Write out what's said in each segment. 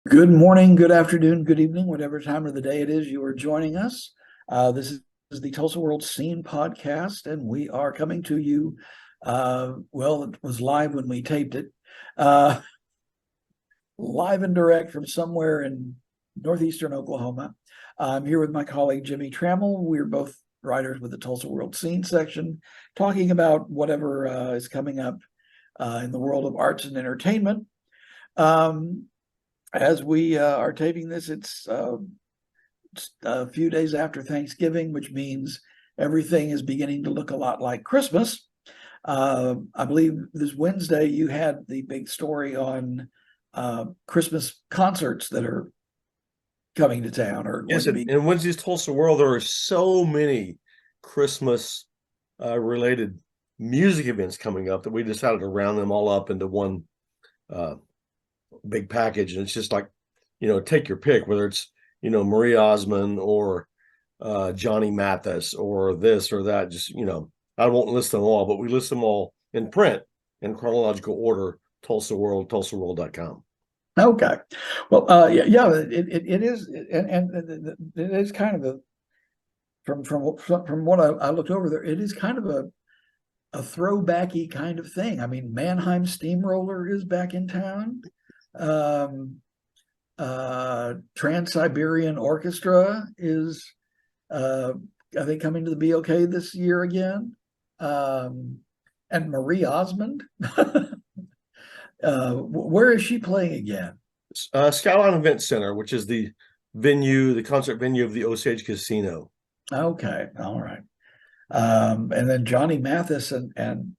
Good morning, good afternoon, good evening, whatever time of the day it is you are joining us. This is the Tulsa World Scene podcast, and we are coming to you. Well, it was live when we taped it, uh, live and direct from somewhere in northeastern Oklahoma. I'm here with my colleague Jimmie Tramel. We're both writers with the Tulsa World Scene section, talking about whatever is coming up in the world of arts and entertainment. Um, as we are taping this, it's a few days after Thanksgiving, which means everything is beginning to look a lot like Christmas. I believe this Wednesday you had the big story on Christmas concerts that are coming to town or going Yes, to and, be. and Wednesday's Tulsa World, there are so many Christmas related music events coming up that we decided to round them all up into one uh, big package. And it's just like, take your pick, whether it's, Marie Osmond or Johnny Mathis or this or that. Just, I won't list them all, but we list them all in print in chronological order, Tulsa World, tulsaworld.com. Okay, well, yeah, it is, and it is kind of a from what I looked over there, it is kind of a throwbacky kind of thing. I mean, Mannheim Steamroller is back in town. Um, Trans-Siberian Orchestra is, uh, I think, coming to the BOK this year again. Um, and Marie Osmond, where is she playing again? Skyline Event Center, which is the venue, the concert venue of the Osage Casino. Okay, all right. And then Johnny Mathis and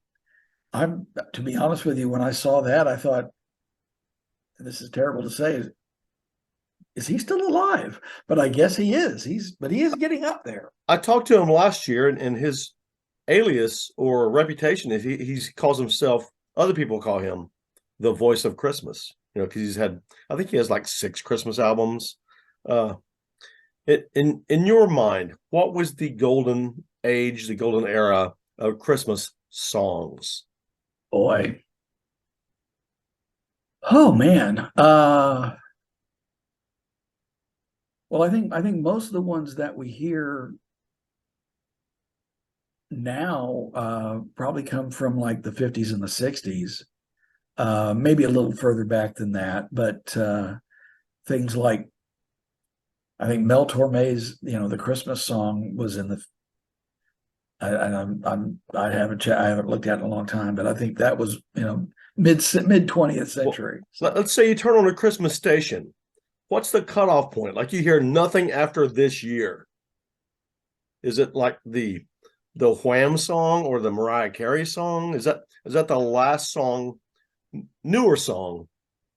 I'm to be honest with you, when I saw that, I thought, this is terrible to say, is he still alive? But I guess he is. He is getting up there. I talked to him last year, and his alias or reputation is he calls himself. Other people call him the voice of Christmas. Because he's had, I think he has like 6 Christmas albums. Uh, in your mind, what was the golden age, the golden era of Christmas songs? Boy. Oh man. Well, I think most of the ones that we hear now probably come from like the 50s and the 60s. Maybe a little further back than that, but things like I think Mel Torme's, the Christmas song was in the. I haven't looked at it in a long time, but I think that was mid 20th Well, century. So let's say you turn on a Christmas station. What's the cutoff point? Like you hear nothing after this year. Is it like the Wham song or the Mariah Carey song? Is that the last song, newer song,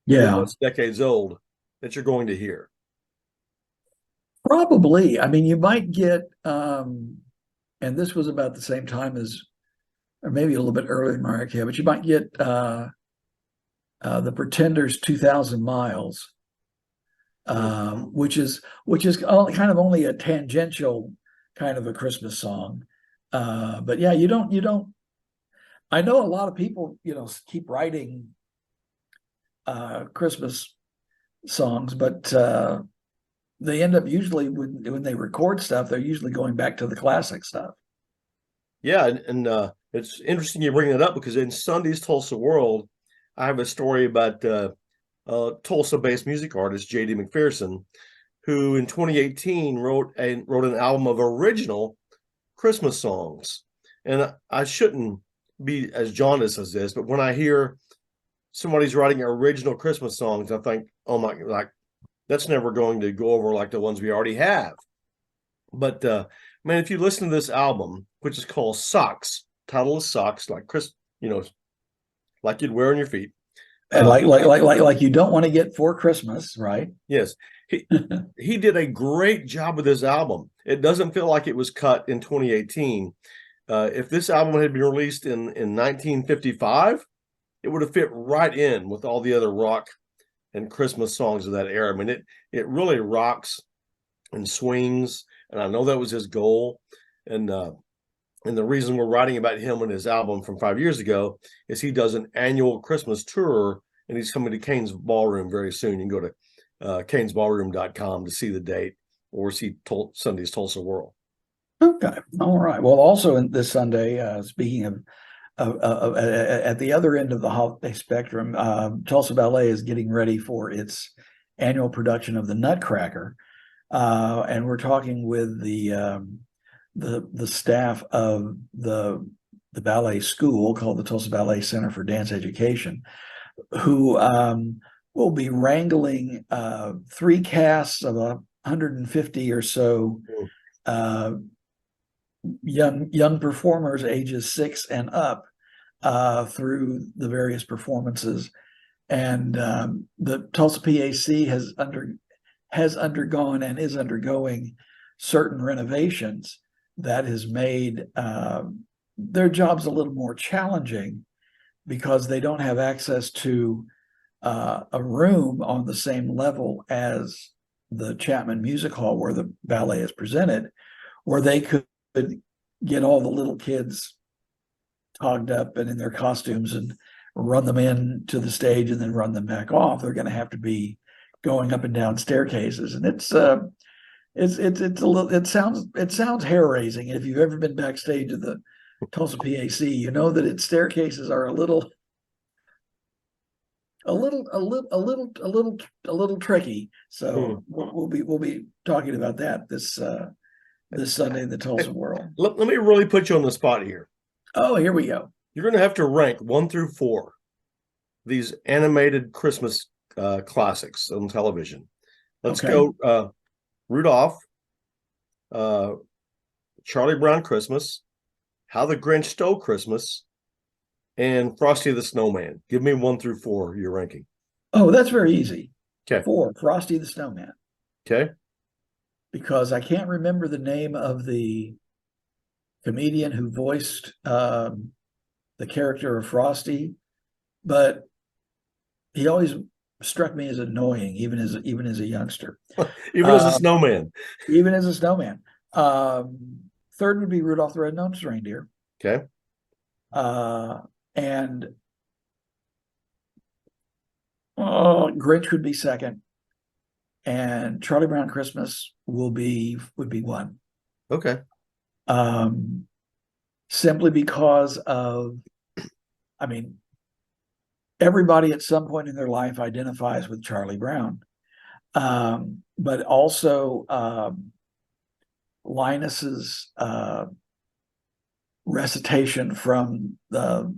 even though yeah, it's decades old, that you're going to hear? probably. I mean, you might get, and this was about the same time as, or maybe a little bit earlier than Mariah Carey, but you might get the Pretenders' 2,000 Miles, which is kind of only a tangential kind of a Christmas song. But yeah, you don't. I know a lot of people, keep writing Christmas songs, but they end up usually when they record stuff, they're usually going back to the classic stuff. Yeah, and it's interesting you bring that up because in Sunday's Tulsa World, I have a story about Tulsa-based music artist J.D. McPherson, who in 2018 wrote an album of original Christmas songs. And I shouldn't be as jaundiced as this, but when I hear somebody's writing original Christmas songs, I think, oh my, like that's never going to go over like the ones we already have. But man, if you listen to this album, which is called Socks, title is Socks, like Chris, like you'd wear on your feet. And Uh, like you don't want to get for Christmas, right? yes, he he did a great job with this album. It doesn't feel like it was cut in 2018. If this album had been released in 1955, it would have fit right in with all the other rock and Christmas songs of that era. I mean, it really rocks and swings, and I know that was his goal. And and the reason we're writing about him and his album from 5 years ago is he does an annual Christmas tour, and he's coming to Kane's Ballroom very soon. You can go to canesballroom.com to see the date or see Sunday's Tulsa World. Okay. All right. Well, also in this Sunday, speaking of at the other end of the holiday spectrum, Tulsa Ballet is getting ready for its annual production of the Nutcracker, and we're talking with the staff of the ballet school called the Tulsa Ballet Center for Dance Education, who will be wrangling three casts of 150 or so young performers ages 6 and up through the various performances. And the Tulsa PAC has undergone and is undergoing certain renovations that has made their jobs a little more challenging because they don't have access to a room on the same level as the Chapman Music Hall where the ballet is presented, where they could get all the little kids togged up and in their costumes and run them in to the stage and then run them back off. They're going to have to be going up and down staircases, and it's a little. It sounds hair raising. If you've ever been backstage at the Tulsa PAC, you know that its staircases are a little tricky. So we'll be talking about that this Sunday in the Tulsa World. Let me really put you on the spot here. Oh, here we go. You're going to have to rank 1 through 4 these animated Christmas classics on television. Let's go Rudolph, Charlie Brown Christmas, How the Grinch Stole Christmas, and Frosty the Snowman. Give me 1 through 4, your ranking. Oh, that's very easy. Okay. 4, Frosty the Snowman. Okay. Because I can't remember the name of the comedian who voiced the character of Frosty, but he always struck me as annoying, even as a youngster. Even as a snowman. Even as a snowman. Third would be Rudolph the Red-Nosed Reindeer. Okay. And Grinch would be second, and Charlie Brown Christmas would be 1. Okay. Simply because of, everybody at some point in their life identifies with Charlie Brown, but also Linus's recitation from the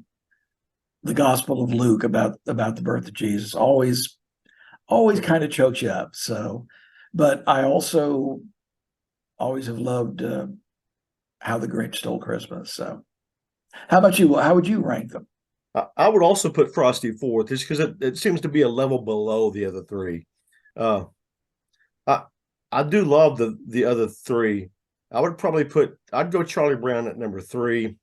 Gospel of Luke about the birth of Jesus always kind of chokes you up. So, but I also always have loved How the Grinch Stole Christmas. So, how about you? How would you rank them? I would also put Frosty 4th, just because it seems to be a level below the other 3. I do love the other 3. I'd go Charlie Brown at number 3,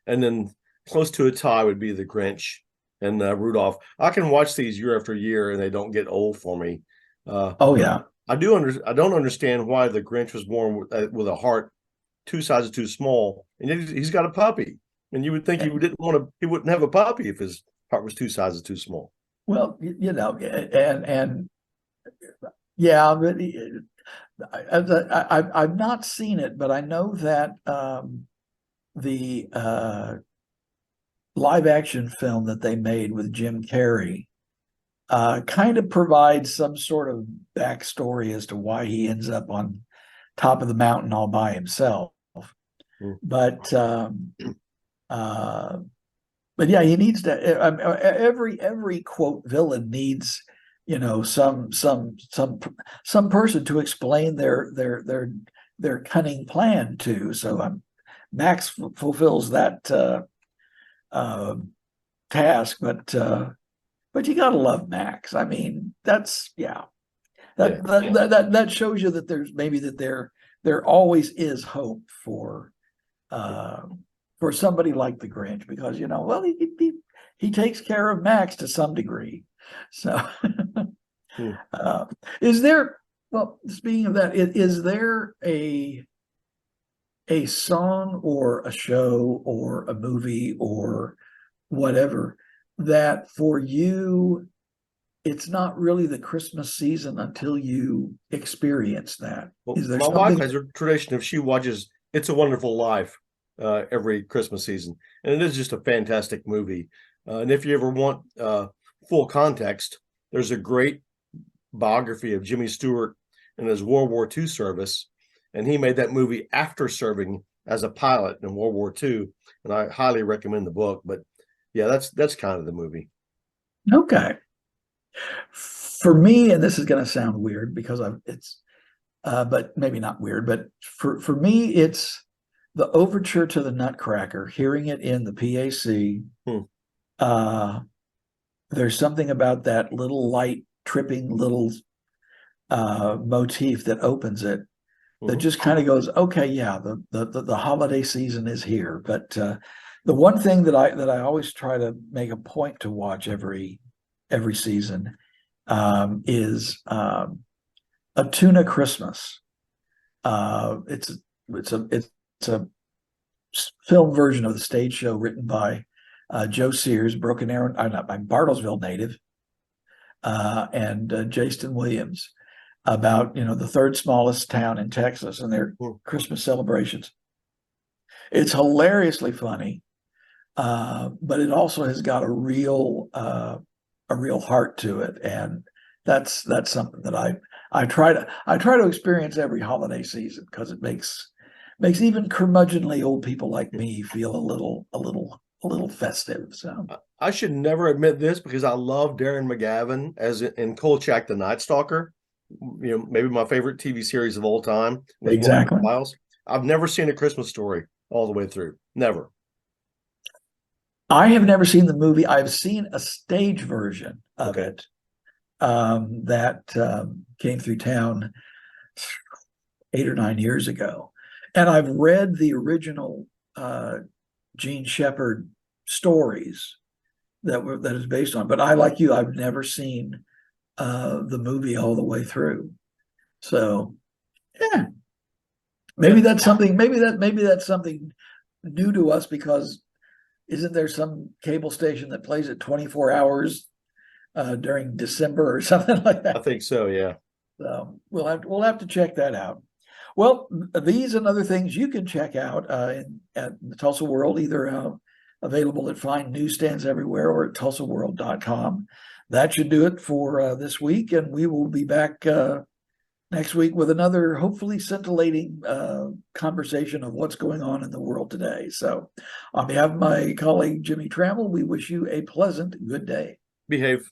and then close to a tie would be the Grinch and Rudolph. I can watch these year after year, and they don't get old for me. Oh yeah, I don't understand why the Grinch was born with a heart 2 sizes too small, and he's got a puppy. And you would think he wouldn't have a puppy if his heart was 2 sizes too small. Well, and yeah, but I've not seen it, but I know that the live action film that they made with Jim Carrey kind of provides some sort of backstory as to why he ends up on top of the mountain all by himself. But yeah, he needs to. Every quote villain needs, some person to explain their cunning plan to. So Max fulfills that task, but you gotta love Max. That's that shows you that there always is hope for somebody like the Grinch, because he takes care of Max to some degree. So is there, well, speaking of that, is there a song or a show or a movie or whatever that for you it's not really the Christmas season until you experience that. Well, Is there my wife something? has a tradition of she watches It's a Wonderful Life every Christmas season, and it is just a fantastic movie. And if you ever want full context, there's a great biography of Jimmy Stewart and his World War II service, and he made that movie after serving as a pilot in World War II. And I highly recommend the book. But yeah, that's kind of the movie. Okay. For me, and this is going to sound weird because but maybe not weird, but for me, it's the overture to the Nutcracker, hearing it in the PAC. Hmm. There's something about that little light tripping little motif that opens it that just kind of goes, okay, yeah, the holiday season is here. But the one thing that I always try to make a point to watch every season is A Tuna Christmas. It's a film version of the stage show written by Joe Sears, Broken Arrow, not by Bartlesville native, and Jaston Williams, about the third smallest town in Texas and their Christmas celebrations. It's hilariously funny, but it also has got a real heart to it, and that's something that I try to experience every holiday season because it makes even curmudgeonly old people like me feel a little festive. So I should never admit this because I love Darren McGavin as in Kolchak the Night Stalker. Maybe my favorite TV series of all time. exactly. Files. I've never seen A Christmas Story all the way through. Never. I have never seen the movie. I've seen a stage version of it that came through town 8 or 9 years ago, and I've read the original Gene Shepherd stories that is based on. But I, like you, I've never seen the movie all the way through. So yeah, maybe that's something. Maybe that's something new to us, because isn't there some cable station that plays it 24 hours during December or something like that? I think so. Yeah. So we'll have to check that out. Well, these and other things you can check out at the Tulsa World, either available at fine newsstands everywhere or at tulsaworld.com. That should do it for this week, and we will be back next week with another hopefully scintillating conversation of what's going on in the world today. So on behalf of my colleague, Jimmie Tramel, we wish you a pleasant good day. Behave.